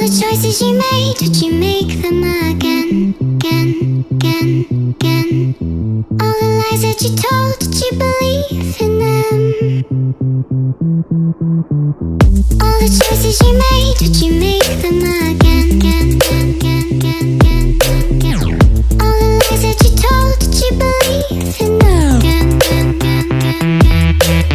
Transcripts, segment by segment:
the choices you made, did you make them again, again, again, again? All the lies that you told, did you believe in them? All the choices you made, did you make them again, again, again, again, again, again? All the lies that you told, did you believe in them? Again, again, again, again, again.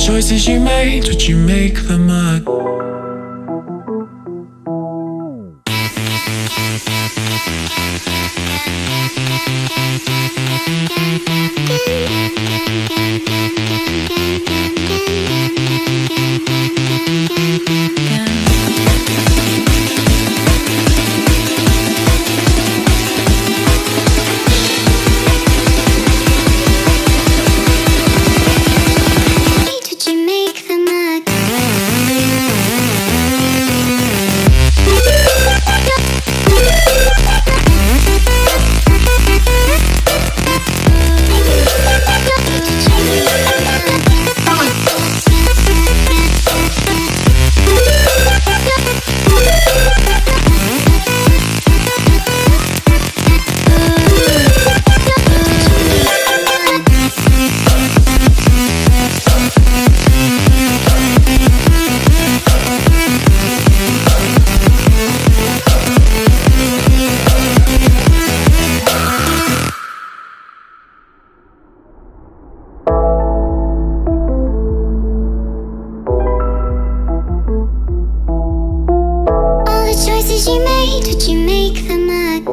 Choices you made, did you make them up? You made, did you make them again,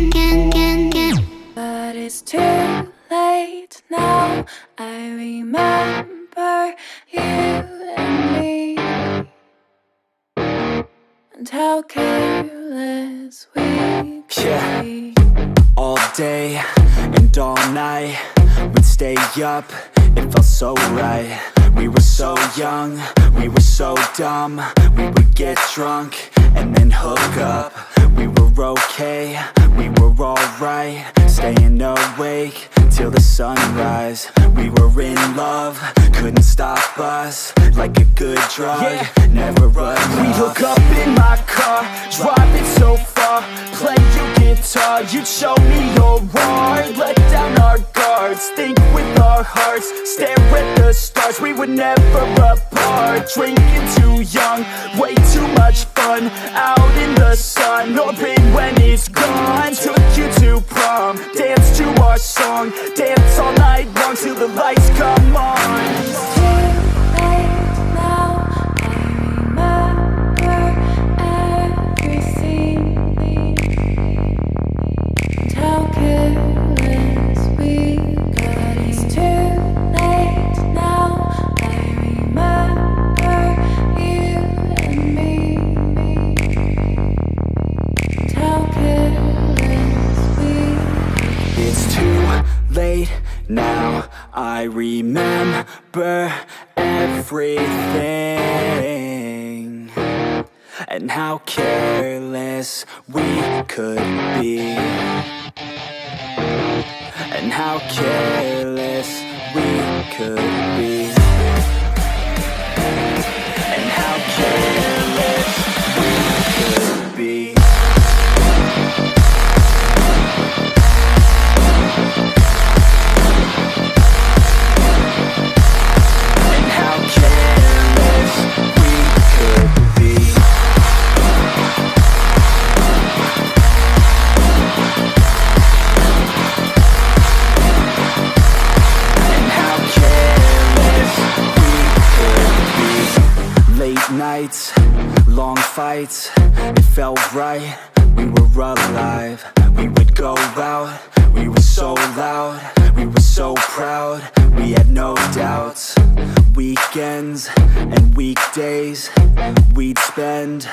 again, again, again? But it's too late now. I remember you and me, and how careless we could be. All day and all night, we'd stay up, it felt so right. We were so young, we were so dumb. We would get drunk and then hook up. We were okay, we were alright, staying awake till the sunrise. We were in love, couldn't stop us. Like a good drug, never enough. We hook up in my car, driving so far, play your guitar, you'd show me your art. Let down our guards, think with our hearts, stare at the stars. We were never apart, drinking too young, way too much fun. Out in the sun, orbit when it's gone. Took you to prom, dance to our song, dance all night long till the lights come on. Now I remember everything, and how careless we could be, and how careless we could be, and how careless we could be. lights, it felt right. We were alive. We would go out. We were so loud. We were so proud. We had no doubts. Weekends and weekdays, we'd spend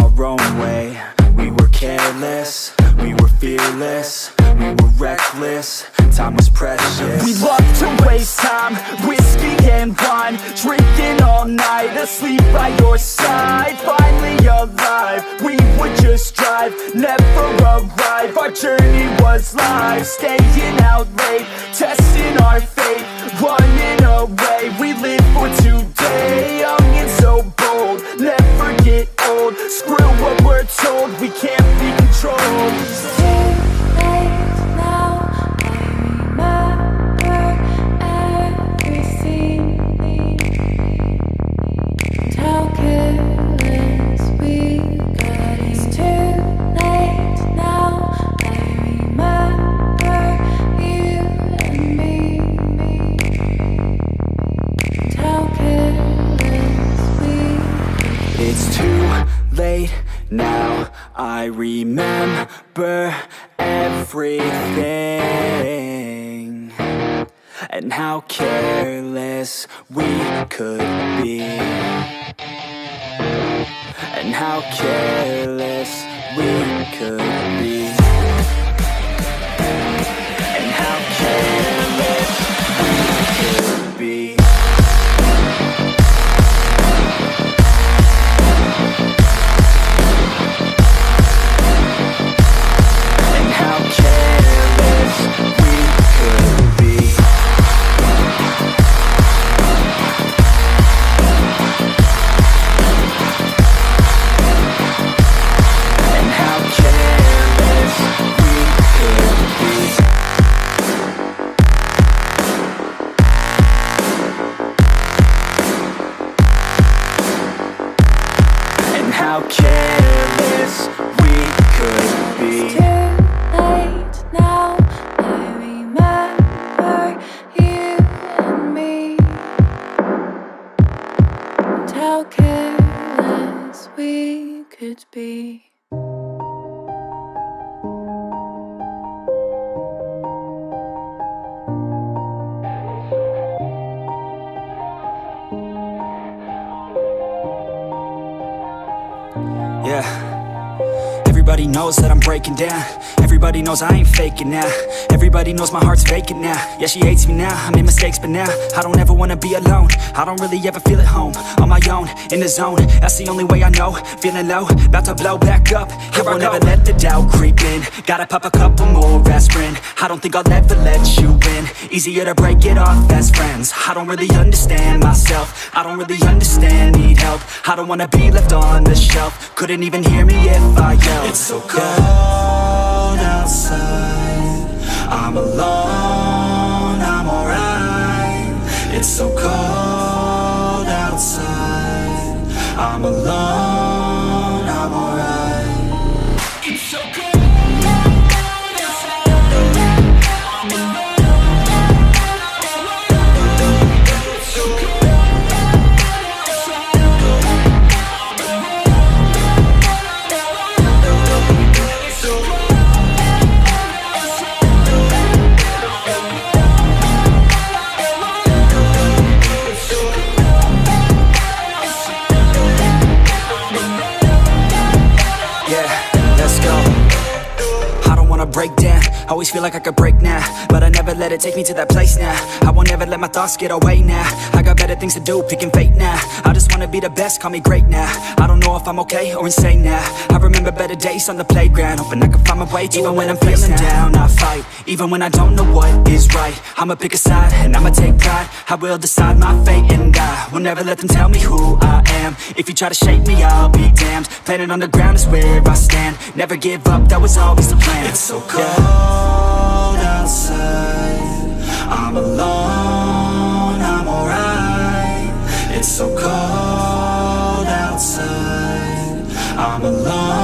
our own way. We were careless. We were fearless. We were reckless. Time was precious. We loved to waste time, whiskey and wine, drinking all night, asleep by your side. Finally alive, we would just drive, never arrive. Our journey was live, staying out late, testing our fate, running away. We live for today, young and so bold, never get old. Screw what we're told, we can't be controlled. It's too late now, I remember everything, and how careless we could be, and how careless we could be, and how careless we could be. How careless we could be. It's too late now, I remember you and me, and how careless we could be. Yeah. Everybody knows that I'm breaking down. Everybody knows I ain't faking now. Everybody knows my heart's vacant now. Yeah, she hates me now, I made mistakes but now I don't ever wanna be alone. I don't really ever feel at home. On my own, in the zone, that's the only way I know. Feeling low, about to blow back up. Here I never let the doubt creep in. Gotta pop a couple more aspirin. I don't think I'll ever let you in. Easier to break it off best friends. I don't really understand myself. I don't really understand, need help. I don't wanna be left on the shelf. Couldn't even hear me if I yelled. It's so cold outside. I'm alone, I'm alright. It's so cold outside. I'm alone, I'm alright. It's so cold outside. I'm alone. It's so cold outside. Break down, always feel like I could break now, but I never let it take me to that place now. I won't ever let my thoughts get away now. I got better things to do, picking fate now. I just wanna be the best, call me great now. I don't know if I'm okay or insane now. I remember better days on the playground, hoping I can find my way to even when I'm feeling down, I fight. Even when I don't know what is right, I'ma pick a side and I'ma take pride. I will decide my fate and I will never let them tell me who I am. If you try to shape me, I'll be damned. Planet on the ground is where I stand. Never give up, that was always the plan. It's so cold outside. I'm alone, I'm alright. It's so cold outside. I'm alone.